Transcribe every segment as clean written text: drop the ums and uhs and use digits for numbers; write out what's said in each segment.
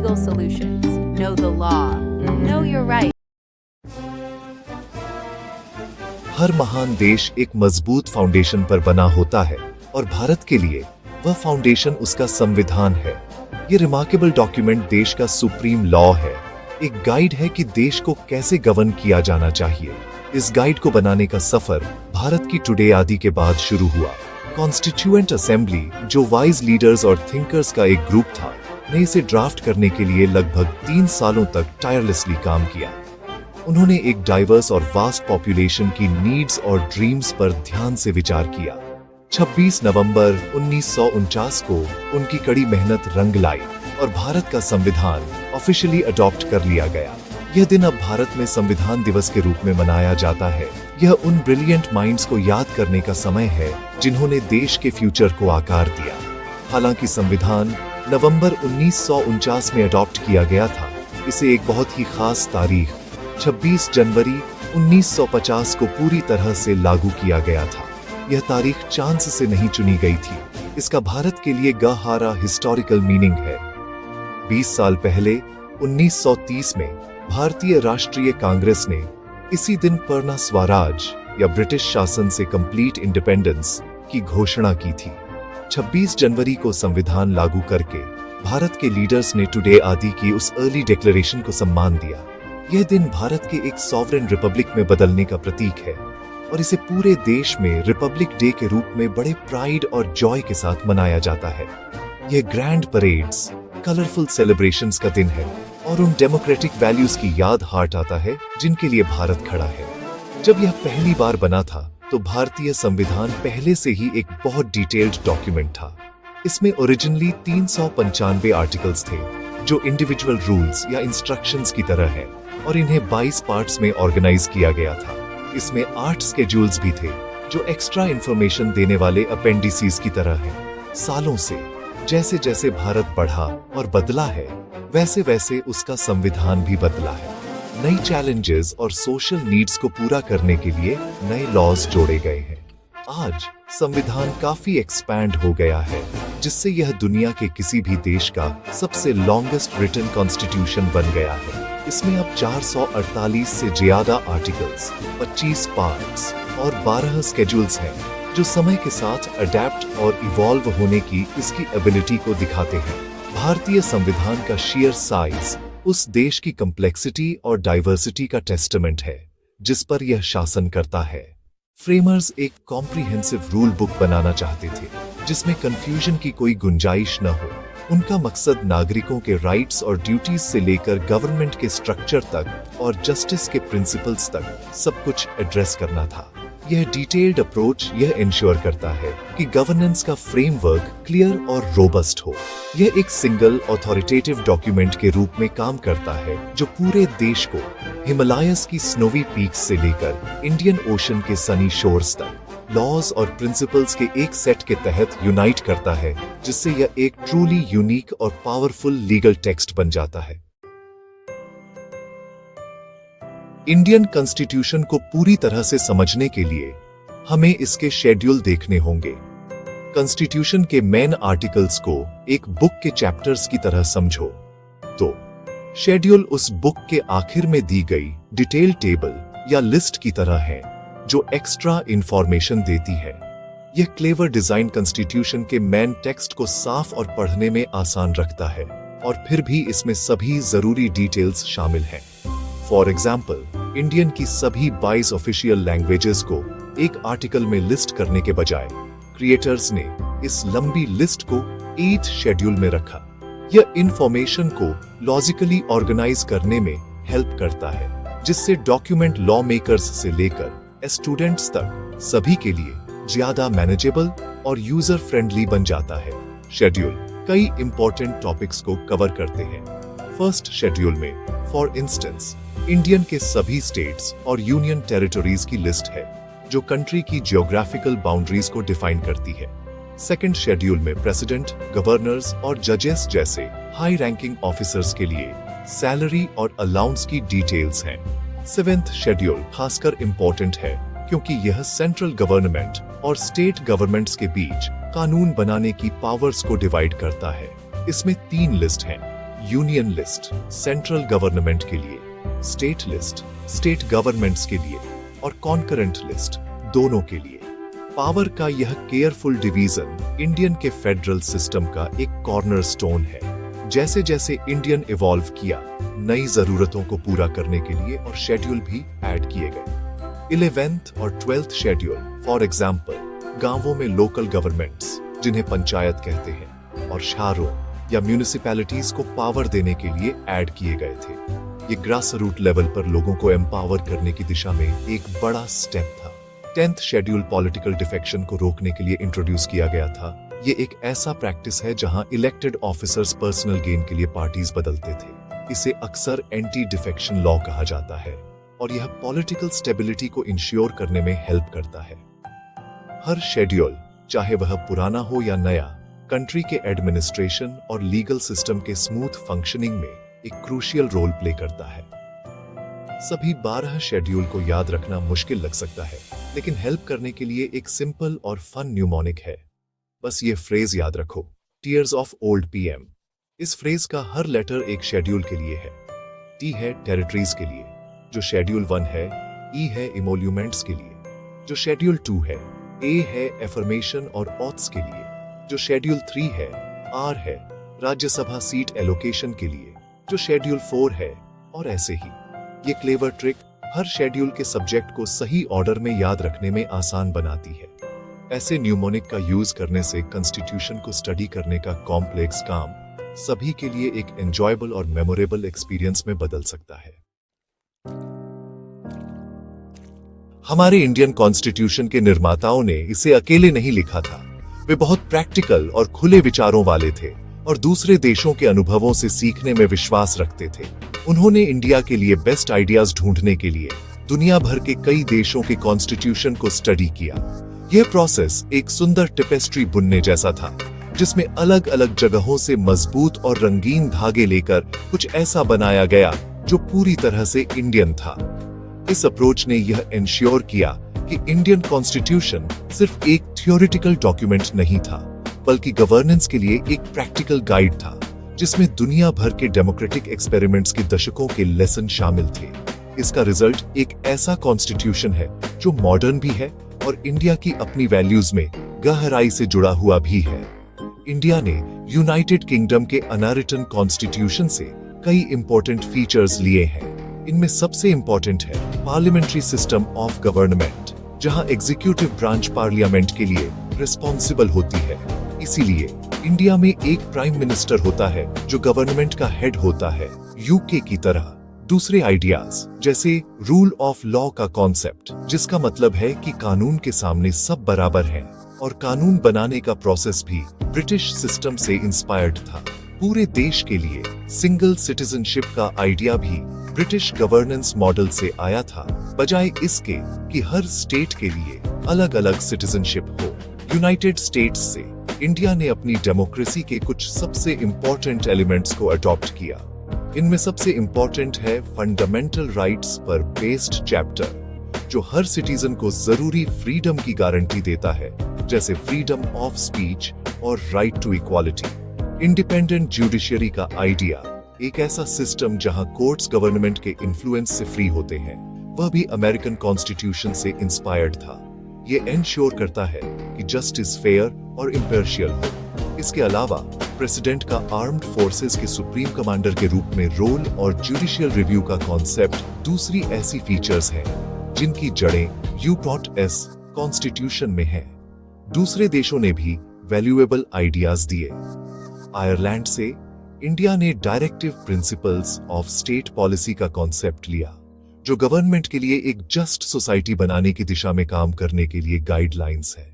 legal solutions. Know the law. Know your rights. हर महान देश एक मजबूत फाउंडेशन पर बना होता है और भारत के लिए वह फाउंडेशन उसका संविधान है। ये रिमार्केबल डॉक्यूमेंट देश का सुप्रीम लॉ है, एक गाइड है कि देश को कैसे गवर्न किया जाना चाहिए। इस गाइड को बनाने का सफर भारत की टुडे आदि के बाद शुरू हुआ। कॉन्स्टिट्यूएंट असेंबली, जो वाइज लीडर्स और थिंकर्स का एक ग्रुप था, ने इसे ड्राफ्ट करने के लिए लगभग 3 सालों तक टायरलेसली काम किया। उन्होंने एक डाइवर्स और वास्ट पॉपुलेशन की नीड्स और ड्रीम्स पर ध्यान से विचार किया। 26 नवंबर 1949 को उनकी कड़ी मेहनत रंग लाई और भारत का संविधान ऑफिशियली अडॉप्ट कर लिया गया। यह दिन अब भारत में संविधान दिवस के रूप में मनाया जाता है। यह उन ब्रिलियंट माइंड्स को याद करने का समय है जिन्होंने देश के फ्यूचर को आकार दिया। हालांकि संविधान नवंबर 1949 में अडॉप्ट किया गया था, इसे एक बहुत ही खास तारीख 26 जनवरी 1950 को पूरी तरह से लागू किया गया था। यह तारीख चांस से नहीं चुनी गई थी, इसका भारत के लिए गहरा हिस्टोरिकल मीनिंग है। 20 साल पहले 1930 में भारतीय राष्ट्रीय कांग्रेस ने इसी दिन पूर्ण स्वराज या ब्रिटिश शासन से कंप्लीट इंडिपेंडेंस की घोषणा की थी। 26 जनवरी को संविधान लागू करके भारत के लीडर्स ने टुडे आदि की उस अर्ली डिक्लेरेशन को सम्मान दिया। यह दिन भारत के एक सॉवरेन रिपब्लिक में बदलने का प्रतीक है और इसे पूरे देश में रिपब्लिक डे के रूप में बड़े प्राइड और जॉय के साथ मनाया जाता है। यह ग्रैंड परेड्स, कलरफुल सेलिब्रेशंस का दिन है और उन डेमोक्रेटिक वैल्यूज की याद हार्ट आता है जिनके लिए भारत खड़ा है। जब यह पहली बार बना था तो भारतीय संविधान पहले से ही एक बहुत डिटेल्ड डॉक्यूमेंट था। इसमें ओरिजिनली 395 आर्टिकल्स थे जो इंडिविजुअल रूल्स या इंस्ट्रक्शंस की तरह है और इन्हें 22 पार्ट्स में ऑर्गेनाइज किया गया था। इसमें 8 स्केड्यूल्स भी थे जो एक्स्ट्रा इंफॉर्मेशन देने वाले अपेंडिसेस की तरह हैं। सालों से जैसे जैसे भारत बढ़ा और बदला है, वैसे वैसे उसका संविधान भी बदला है। नई चैलेंजेस और सोशल नीड्स को पूरा करने के लिए नए लॉज जोड़े गए हैं। आज संविधान काफी एक्सपैंड हो गया है, जिससे यह दुनिया के किसी भी देश का सबसे लॉन्गेस्ट रिटन कॉन्स्टिट्यूशन बन गया है। इसमें अब 448 से ज्यादा आर्टिकल्स, 25 पार्ट्स और 12 स्केड्यूल्स हैं, जो समय के साथ अडेप्ट और इवॉल्व होने की इसकी एबिलिटी को दिखाते हैं। भारतीय संविधान का शेयर साइज उस देश की कम्प्लेक्सिटी और डाइवर्सिटी का टेस्टामेंट है जिस पर यह शासन करता है। फ्रेमर्स एक कॉम्प्रिहेंसिव रूल बुक बनाना चाहते थे जिसमें कंफ्यूजन की कोई गुंजाइश न हो। उनका मकसद नागरिकों के राइट्स और ड्यूटीज से लेकर गवर्नमेंट के स्ट्रक्चर तक और जस्टिस के प्रिंसिपल्स तक सब कुछ एड्रेस करना था। यह डिटेल्ड अप्रोच यह इंश्योर करता है कि गवर्नेंस का फ्रेमवर्क क्लियर और रोबस्ट हो। यह एक सिंगल ऑथोरिटेटिव डॉक्यूमेंट के रूप में काम करता है जो पूरे देश को हिमालयस की स्नोवी पीक्स से लेकर इंडियन ओशन के सनी शोर्स तक लॉज और प्रिंसिपल्स के एक सेट के तहत यूनाइट करता है, जिससे यह एक ट्रूली यूनिक और पावरफुल लीगल टेक्स्ट बन जाता है। इंडियन कॉन्स्टिट्यूशन को पूरी तरह से समझने के लिए हमें इसके शेड्यूल देखने होंगे। कॉन्स्टिट्यूशन के मेन आर्टिकल्स को एक बुक के चैप्टर्स की तरह समझो तो शेड्यूल उस बुक के आखिर में दी गई डिटेल टेबल या लिस्ट की तरह है जो एक्स्ट्रा इंफॉर्मेशन देती है। यह क्लेवर डिजाइन कॉन्स्टिट्यूशन के मेन टेक्स्ट को साफ और पढ़ने में आसान रखता है और फिर भी इसमें सभी जरूरी डिटेल्स शामिल हैं। फॉर एग्जाम्पल, इंडियन की सभी 22 ऑफिशियल लैंग्वेजेस को एक आर्टिकल में लिस्ट करने के बजाय क्रिएटर्स ने इस लंबी लिस्ट को 8 शेड्यूल में रखा। यह इंफॉर्मेशन को लॉजिकली ऑर्गेनाइज करने में हेल्प करता है, जिससे डॉक्यूमेंट लॉ मेकर्स से लेकर स्टूडेंट्स तक सभी के लिए ज्यादा मैनेजेबल और यूजर फ्रेंडली बन जाता है। शेड्यूल कई इंपॉर्टेंट टॉपिक्स को कवर करते हैं। फर्स्ट शेड्यूल में फॉर इंस्टेंस इंडियन के सभी स्टेट्स और यूनियन टेरिटरीज की लिस्ट है जो कंट्री की जियोग्राफिकल बाउंड्रीज को डिफाइन करती है। सेकंड शेड्यूल में प्रेसिडेंट, गवर्नर्स और जजेस जैसे हाई रैंकिंग ऑफिसर्स के लिए सैलरी और अलाउंस की डिटेल्स हैं। सेवेंथ शेड्यूल खासकर इंपॉर्टेंट है क्योंकि यह सेंट्रल गवर्नमेंट और स्टेट गवर्नमेंट्स के बीच कानून बनाने की पावर्स को डिवाइड करता है। इसमें 3 लिस्ट हैं यूनियन लिस्ट सेंट्रल गवर्नमेंट के लिए, स्टेट लिस्ट स्टेट गवर्नमेंट्स के लिए और कॉन्करेंट लिस्ट दोनों के लिए। पावर का यह केयरफुल डिवीजन इंडियन के फेडरल सिस्टम का एक कॉर्नरस्टोन है। जैसे जैसे इंडियन इवॉल्व किया, नई जरूरतों को पूरा करने के लिए और शेड्यूल भी ऐड किए गए। 11th और 12th शेड्यूल फॉर एग्जाम्पल गांवों में लोकल गवर्नमेंट्स जिन्हें पंचायत कहते हैं और शहरों या म्यूनिसिपैलिटीज को पावर देने के लिए ऐड किए गए थे। ये ग्रास रूट लेवल पर लोगों को एम्पावर करने की दिशा में एक बड़ा स्टेप था। 10th शेड्यूल पॉलिटिकल डिफेक्शन को रोकने के लिए इंट्रोड्यूस किया गया था। ये एक ऐसा प्रैक्टिस है जहां इलेक्टेड ऑफिसर्स पर्सनल गेन के लिए पार्टीज बदलते थे। इसे अक्सर एंटी डिफेक्शन लॉ कहा जाता है और यह पॉलिटिकल स्टेबिलिटी को इंश्योर करने में हेल्प करता है। हर शेड्यूल, चाहे वह पुराना हो या नया, कंट्री के एडमिनिस्ट्रेशन और लीगल सिस्टम के स्मूथ फंक्शनिंग में एक क्रूशियल रोल प्ले करता है। सभी 12 शेड्यूल को याद रखना मुश्किल लग सकता है, लेकिन हेल्प करने के लिए एक सिंपल और फन न्यूमोनिक है। बस ये फ्रेज याद रखो, टीयर्स ऑफ ओल्ड पीएम। इस फ्रेज का हर लेटर एक शेड्यूल के लिए है। टी है टेरिटरीज के लिए, जो शेड्यूल 1 है। ई है इमोल्यूमेंट्स के लिए, जो शेड्यूल 2 है। ए है एफर्मेशन और ऑथ्स के लिए, जो शेड्यूल 3 है। आर है राज्यसभा सीट एलोकेशन के लिए, जो शेड्यूल 4 है, और ऐसे ही। ये क्लेवर ट्रिक हर शेड्यूल के सब्जेक्ट को सही ऑर्डर में याद रखने में आसान बनाती है। ऐसे न्यूमोनिक का यूज करने से कॉन्स्टिट्यूशन को स्टडी करने का कॉम्प्लेक्स काम सभी के लिए एक एंजॉयबल और मेमोरेबल एक्सपीरियंस में बदल सकता है। हमारे इंडियन कॉन्स्टिट्यूशन के निर्माताओं ने इसे अकेले नहीं लिखा था। वे बहुत प्रैक्टिकल और खुले विचारों वाले थे और दूसरे देशों के अनुभवों से सीखने में विश्वास रखते थे। उन्होंने इंडिया के लिए बेस्ट आइडियाज ढूंढने के लिए दुनिया भर के कई देशों के कॉन्स्टिट्यूशन को स्टडी किया। यह प्रोसेस एक सुंदर टेपेस्ट्री बुनने जैसा था, जिसमें अलग अलग जगहों से मजबूत और रंगीन धागे लेकर कुछ ऐसा बनाया गया जो पूरी तरह से इंडियन था। इस अप्रोच ने यह इंश्योर किया कि इंडियन कॉन्स्टिट्यूशन सिर्फ एक थियोरिटिकल डॉक्यूमेंट नहीं था, बल्कि गवर्नेंस के लिए एक प्रैक्टिकल गाइड था, जिसमें दुनिया भर के डेमोक्रेटिक एक्सपेरिमेंट्स के दशकों के लेसन शामिल थे। इसका रिजल्ट एक ऐसा कॉन्स्टिट्यूशन है जो मॉडर्न भी है और इंडिया की अपनी वैल्यूज में गहराई से जुड़ा हुआ भी है। इंडिया ने यूनाइटेड किंगडम के अनरिटन कॉन्स्टिट्यूशन से कई इंपॉर्टेंट फीचर्स लिए हैं। इनमें सबसे इंपॉर्टेंट है पार्लियामेंट्री सिस्टम ऑफ गवर्नमेंट, जहां एग्जीक्यूटिव ब्रांच पार्लियामेंट के लिए रिस्पॉन्सिबल होती है। इसीलिए इंडिया में एक प्राइम मिनिस्टर होता है जो गवर्नमेंट का हेड होता है। यूके की तरह दूसरे आइडियाज जैसे रूल ऑफ लॉ का कॉन्सेप्ट, जिसका मतलब है कि कानून के सामने सब बराबर हैं, और कानून बनाने का प्रोसेस भी ब्रिटिश सिस्टम से इंस्पायर्ड था। पूरे देश के लिए सिंगल सिटीजनशिप का आइडिया भी ब्रिटिश गवर्नेंस मॉडल से आया था, बजाय इसके कि हर स्टेट के लिए अलग अलग सिटीजनशिप हो। यूनाइटेड स्टेट्स से इंडिया ने अपनी डेमोक्रेसी के कुछ सबसे इंपॉर्टेंट एलिमेंट्स को अडॉप्ट किया। इनमें सबसे इंपॉर्टेंट है फंडामेंटल राइट्स पर बेस्ड चैप्टर, जो हर सिटीजन को जरूरी फ्रीडम की गारंटी देता है, जैसे फ्रीडम ऑफ स्पीच और right to equality. Independent judiciary का आइडिया, एक ऐसा सिस्टम जहां कोर्ट्स गवर्नमेंट के इन्फ्लुएंस से फ्री होते हैं, वह भी अमेरिकन कॉन्स्टिट्यूशन से इंस्पायर्ड था। ये एंश्योर करता है कि जस्टिस फेयर और इम्पार्शियल हो। इसके अलावा प्रेसिडेंट का आर्म्ड फोर्सेस के सुप्रीम कमांडर के रूप में रोल और जुडिशियल रिव्यू का कॉन्सेप्ट दूसरी ऐसी फीचर्स हैं जिनकी जड़ें U.S कॉन्स्टिट्यूशन में है। दूसरे देशों ने भी वैल्यूएबल आइडियाज दिए। आयरलैंड से इंडिया ने directive principles of state policy का कॉन्सेप्ट लिया, जो गवर्नमेंट के लिए एक जस्ट सोसाइटी बनाने की दिशा में काम करने के लिए गाइडलाइंस है।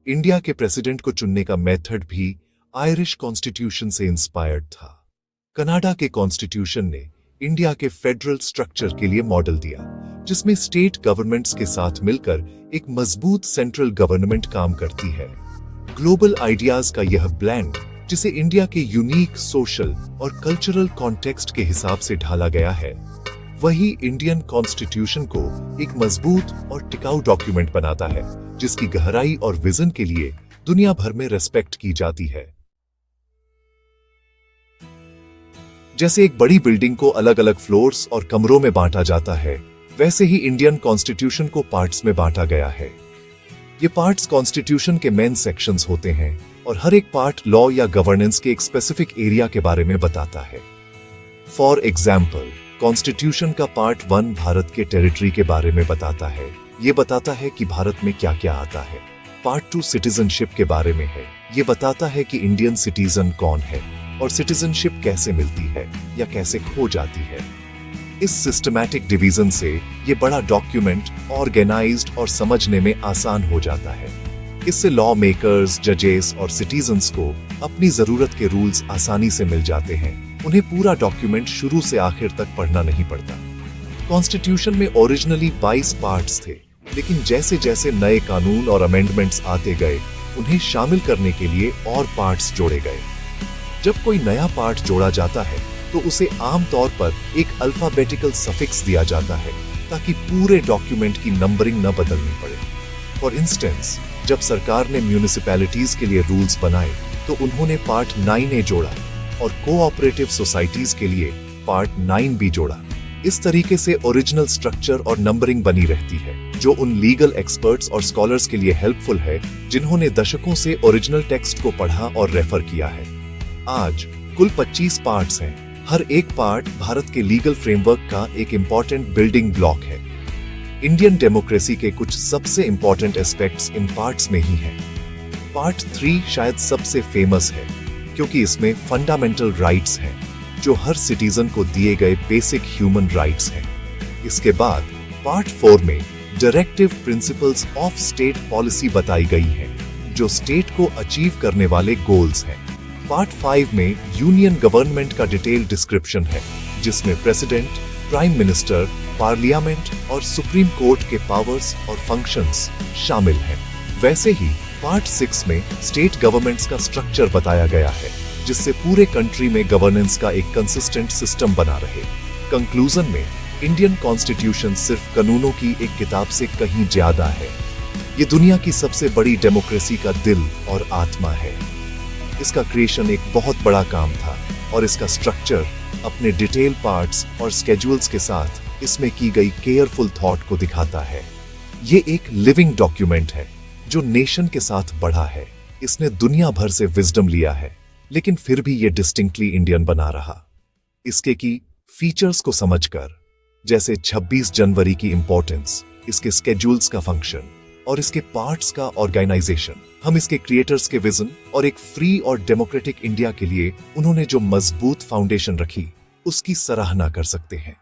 इंडिया के प्रेसिडेंट को चुनने का मेथड भी आयरिश कॉन्स्टिट्यूशन से इंस्पायर्ड था। कनाडा के कॉन्स्टिट्यूशन ने इंडिया के फेडरल स्ट्रक्चर के लिए मॉडल दिया, जिसमें स्टेट गवर्नमेंट्स के साथ मिलकर एक मजबूत सेंट्रल गवर्नमेंट काम करती है। ग्लोबल आइडियाज का यह ब्लेंड, जिसे इंडिया के यूनिक सोशल और कल्चरल कॉन्टेक्स्ट के हिसाब से ढाला गया है, वही इंडियन कॉन्स्टिट्यूशन को एक मजबूत और टिकाऊ डॉक्यूमेंट बनाता है, जिसकी गहराई और विजन के लिए दुनिया भर में रेस्पेक्ट की जाती है। जैसे एक बड़ी बिल्डिंग को अलग अलग फ्लोर्स और कमरों में बांटा जाता है, वैसे ही इंडियन कॉन्स्टिट्यूशन को पार्ट्स में बांटा गया है। ये पार्ट्स कॉन्स्टिट्यूशन के मेन सेक्शंस होते हैं और हर एक पार्ट लॉ या गवर्नेंस के एक स्पेसिफिक एरिया के बारे में बताता है। फॉर एग्जाम्पल, कॉन्स्टिट्यूशन का पार्ट 1 भारत के टेरिटरी के बारे में बताता है। ये बताता है कि भारत में क्या क्या आता है। पार्ट 2 सिटीजनशिप के बारे में है। ये बताता है कि इंडियन सिटीजन कौन है और सिटीजनशिप कैसे मिलती है या कैसे खो जाती है। इस सिस्टमैटिक डिवीजन से ये बड़ा डॉक्यूमेंट ऑर्गेनाइज्ड और समझने में आसान हो जाता है। इससे लॉ मेकर्स, जजेस और सिटीजन्स को अपनी जरूरत के रूल्स आसानी से मिल जाते हैं। उन्हें पूरा डॉक्यूमेंट शुरू से आखिर तक पढ़ना नहीं पड़ता। कॉन्स्टिट्यूशन में ओरिजिनली 22 पार्ट्स थे, लेकिन जैसे जैसे नए कानून और अमेंडमेंट्स आते गए, उन्हें शामिल करने के लिए और पार्ट्स जोड़े गए। जब कोई नया पार्ट जोड़ा जाता है तो उसे आमतौर पर एक अल्फाबेटिकल सफिक्स दिया जाता है ताकि पूरे डॉक्यूमेंट की नंबरिंग न बदलनी पड़े। फॉर इंस्टेंस, जब सरकार ने म्यूनिसिपैलिटीज के लिए रूल्स बनाए तो उन्होंने पार्ट 9A जोड़ा और कोऑपरेटिव सोसाइटीज के लिए पार्ट 9B जोड़ा। इस तरीके से ओरिजिनल स्ट्रक्चर और नंबरिंग बनी रहती है, जो उन लीगल एक्सपर्ट्स और स्कॉलर्स के लिए हेल्पफुल है जिन्होंने दशकों से ओरिजिनल टेक्स्ट को पढ़ा और रेफर किया है। आज कुल 25 पार्ट्स हैं। हर एक पार्ट भारत के लीगल फ्रेमवर्क का एक इंपॉर्टेंट बिल्डिंग ब्लॉक है। इंडियन डेमोक्रेसी के कुछ सबसे इंपॉर्टेंट एस्पेक्ट्स इन पार्ट्स में ही हैं। पार्ट 3 शायद सबसे फेमस है क्योंकि इसमें फंडामेंटल राइट्स हैं, जो हर सिटीजन को दिए गए बेसिक ह्यूमन राइट्स हैं। इसके बाद पार्ट 4 में directive principles of state policy बताई गई है, जो स्टेट को अचीव करने वाले गोल्स हैं। पार्ट 5 में यूनियन गवर्नमेंट का डिटेल डिस्क्रिप्शन है, जिसमें प्रेसिडेंट, प्राइम मिनिस्टर, पार्लियामेंट और सुप्रीम कोर्ट के पावर्स और फंक्शंस शामिल हैं। वैसे ही पार्ट 6 में स्टेट गवर्नमेंट्स का स्ट्रक्चर बताया गया है, जिससे पूरे कंट्री में गवर्नेंस का एक कंसिस्टेंट सिस्टम बना रहे। कंक्लूजन में, इंडियन कॉन्स्टिट्यूशन सिर्फ कानूनों की एक किताब से कहीं ज्यादा है। ये दुनिया की सबसे बड़ी डेमोक्रेसी का दिल और आत्मा है। इसका क्रिएशन एक बहुत बड़ा काम था और इसका स्ट्रक्चर अपने डिटेल पार्ट्स और स्केड्यूल्स के साथ इसमें की गई केयरफुल थॉट को दिखाता है। ये एक लिविंग डॉक्यूमेंट है जो नेशन के साथ बढ़ा है। इसने दुनिया भर से विजडम लिया है, लेकिन फिर भी ये डिस्टिंक्टली इंडियन बना रहा। इसके की फीचर्स को समझकर, जैसे 26 जनवरी की इंपॉर्टेंस, इसके स्केड्यूल्स का फंक्शन और इसके पार्ट्स का ऑर्गेनाइजेशन, हम इसके क्रिएटर्स के विजन और एक फ्री और डेमोक्रेटिक इंडिया के लिए उन्होंने जो मजबूत फाउंडेशन रखी, उसकी सराहना कर सकते हैं।